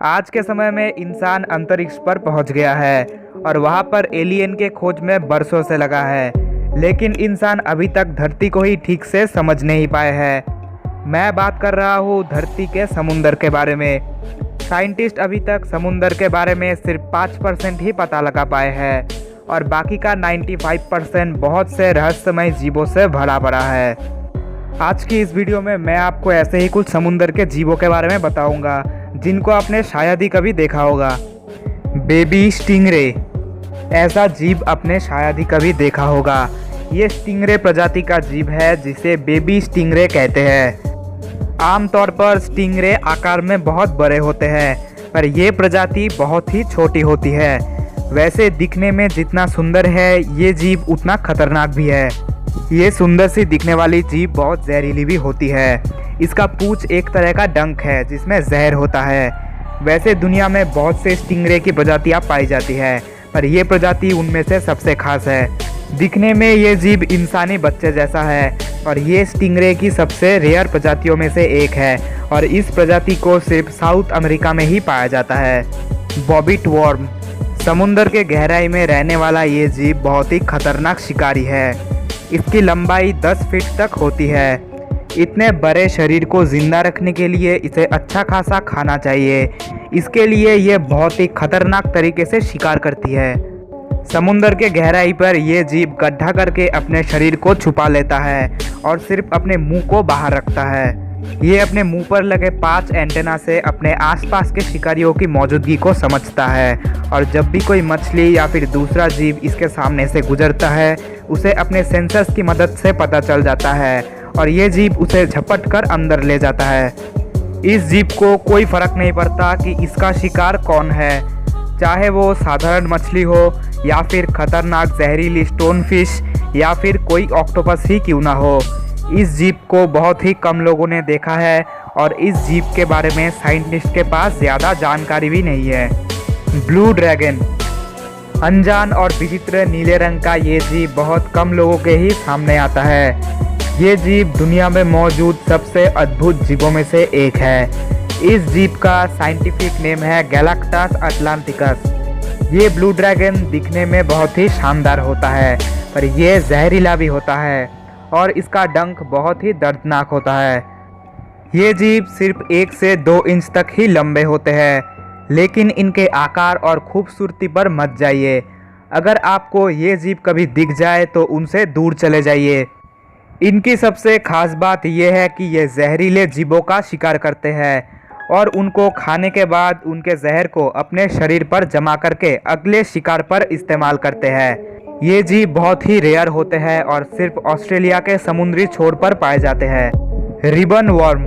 आज के समय में इंसान अंतरिक्ष पर पहुंच गया है और वहां पर एलियन के खोज में बरसों से लगा है, लेकिन इंसान अभी तक धरती को ही ठीक से समझ नहीं पाए हैं। मैं बात कर रहा हूँ धरती के समुंदर के बारे में। साइंटिस्ट अभी तक समुंदर के बारे में सिर्फ 5% ही पता लगा पाए हैं और बाकी का 95% बहुत से रहस्यमय जीवों से भरा पड़ा है। आज की इस वीडियो में मैं आपको ऐसे ही कुछ समुंदर के जीवों के बारे में बताऊंगा जिनको आपने शायद ही कभी देखा होगा। बेबी स्टिंगरे, ऐसा जीव आपने शायद ही कभी देखा होगा। ये स्टिंगरे प्रजाति का जीव है जिसे बेबी स्टिंगरे कहते हैं। आमतौर पर स्टिंगरे आकार में बहुत बड़े होते हैं, पर ये प्रजाति बहुत ही छोटी होती है। वैसे दिखने में जितना सुंदर है ये जीव उतना खतरनाक भी है। ये सुंदर सी दिखने वाली जीव बहुत जहरीली भी होती है। इसका पूंछ एक तरह का डंक है जिसमें जहर होता है। वैसे दुनिया में बहुत से स्टिंगरे की प्रजातियां पाई जाती है, पर यह प्रजाति उनमें से सबसे खास है। दिखने में ये जीव इंसानी बच्चे जैसा है और ये स्टिंगरे की सबसे रेयर प्रजातियों में से एक है और इस प्रजाति को सिर्फ साउथ अमेरिका में ही पाया जाता है। बॉबिट वर्म, समुद्र के गहराई में रहने वाला ये जीव बहुत ही खतरनाक शिकारी है। इसकी लंबाई 10 फीट तक होती है। इतने बड़े शरीर को जिंदा रखने के लिए इसे अच्छा खासा खाना चाहिए। इसके लिए ये बहुत ही खतरनाक तरीके से शिकार करती है। समुद्र के गहराई पर यह जीव गड्ढा करके अपने शरीर को छुपा लेता है और सिर्फ अपने मुंह को बाहर रखता है। ये अपने मुंह पर लगे 5 एंटेना से अपने आसपास के शिकारियों की मौजूदगी को समझता है और जब भी कोई मछली या फिर दूसरा जीव इसके सामने से गुजरता है उसे अपने सेंसर्स की मदद से पता चल जाता है और ये जीव उसे झपट कर अंदर ले जाता है। इस जीव को कोई फर्क नहीं पड़ता कि इसका शिकार कौन है, चाहे वो साधारण मछली हो या फिर खतरनाक जहरीली स्टोन फिश या फिर कोई ऑक्टोपस ही क्यों ना हो। इस जीव को बहुत ही कम लोगों ने देखा है और इस जीव के बारे में साइंटिस्ट के पास ज़्यादा जानकारी भी नहीं है। ब्लू ड्रैगन, अनजान और विचित्र नीले रंग का ये जीव बहुत कम लोगों के ही सामने आता है। ये जीव दुनिया में मौजूद सबसे अद्भुत जीवों में से एक है। इस जीव का साइंटिफिक नेम है गैलेक्टस अटलांटिकस। ये ब्लू ड्रैगन दिखने में बहुत ही शानदार होता है, पर यह जहरीला भी होता है और इसका डंक बहुत ही दर्दनाक होता है। ये जीव सिर्फ 1 से 2 इंच तक ही लंबे होते हैं, लेकिन इनके आकार और खूबसूरती पर मत जाइए। अगर आपको ये जीव कभी दिख जाए तो उनसे दूर चले जाइए। इनकी सबसे खास बात यह है कि ये जहरीले जीवों का शिकार करते हैं और उनको खाने के बाद उनके जहर को अपने शरीर पर जमा करके अगले शिकार पर इस्तेमाल करते हैं। ये जीव बहुत ही रेयर होते हैं और सिर्फ ऑस्ट्रेलिया के समुद्री छोर पर पाए जाते हैं। रिबन वर्म,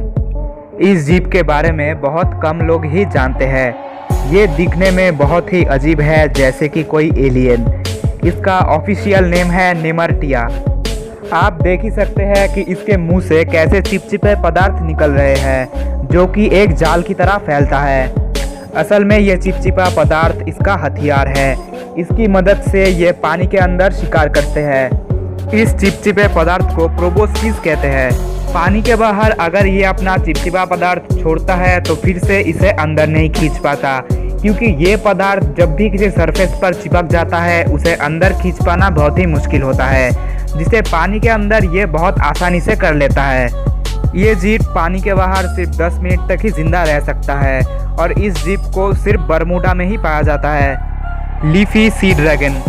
इस जीव के बारे में बहुत कम लोग ही जानते हैं। ये दिखने में बहुत ही अजीब है, जैसे कि कोई एलियन। इसका ऑफिशियल नेम है नेमर्टिया। आप देख ही सकते हैं कि इसके मुंह से कैसे चिपचिपे पदार्थ निकल रहे हैं जो कि एक जाल की तरह फैलता है। असल में ये चिपचिपा पदार्थ इसका हथियार है। इसकी मदद से ये पानी के अंदर शिकार करते हैं। इस चिपचिपे पदार्थ को प्रोबोस्किस कहते हैं। पानी के बाहर अगर ये अपना चिपचिपा पदार्थ छोड़ता है तो फिर से इसे अंदर नहीं खींच पाता, क्योंकि ये पदार्थ जब भी किसी सरफेस पर चिपक जाता है उसे अंदर खींच पाना बहुत ही मुश्किल होता है, जिसे पानी के अंदर ये बहुत आसानी से कर लेता है। ये जीव पानी के बाहर सिर्फ 10 मिनट तक ही जिंदा रह सकता है और इस जीव को सिर्फ बरमूडा में ही पाया जाता है। लीफी सी ड्रैगन,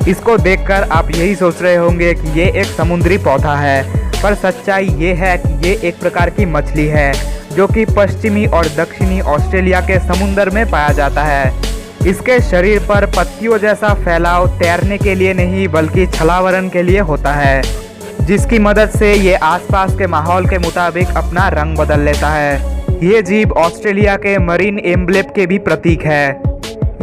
इसको देखकर आप यही सोच रहे होंगे कि ये एक समुद्री पौधा है, पर सच्चाई ये है कि ये एक प्रकार की मछली है जो कि पश्चिमी और दक्षिणी ऑस्ट्रेलिया के समुद्र में पाया जाता है। इसके शरीर पर पत्तियों जैसा फैलाव तैरने के लिए नहीं बल्कि छलावरण के लिए होता है, जिसकी मदद से ये आसपास के माहौल के मुताबिक अपना रंग बदल लेता है। ये जीव ऑस्ट्रेलिया के मरीन एम्ब्लेम के भी प्रतीक है।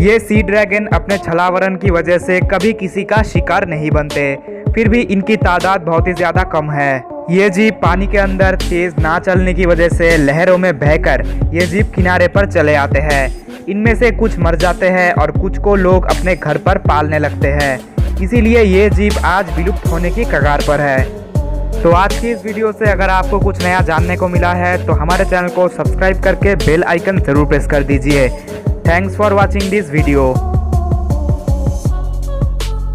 ये सी ड्रैगन अपने छलावरण की वजह से कभी किसी का शिकार नहीं बनते, फिर भी इनकी तादाद बहुत ही ज़्यादा कम है। ये जीव पानी के अंदर तेज ना चलने की वजह से लहरों में बहकर ये जीव किनारे पर चले आते हैं। इनमें से कुछ मर जाते हैं और कुछ को लोग अपने घर पर पालने लगते हैं, इसीलिए ये जीव आज विलुप्त होने की कगार पर है। तो आज की इस वीडियो से अगर आपको कुछ नया जानने को मिला है तो हमारे चैनल को सब्सक्राइब करके बेल आइकन ज़रूर प्रेस कर दीजिए। Thanks for watching this video.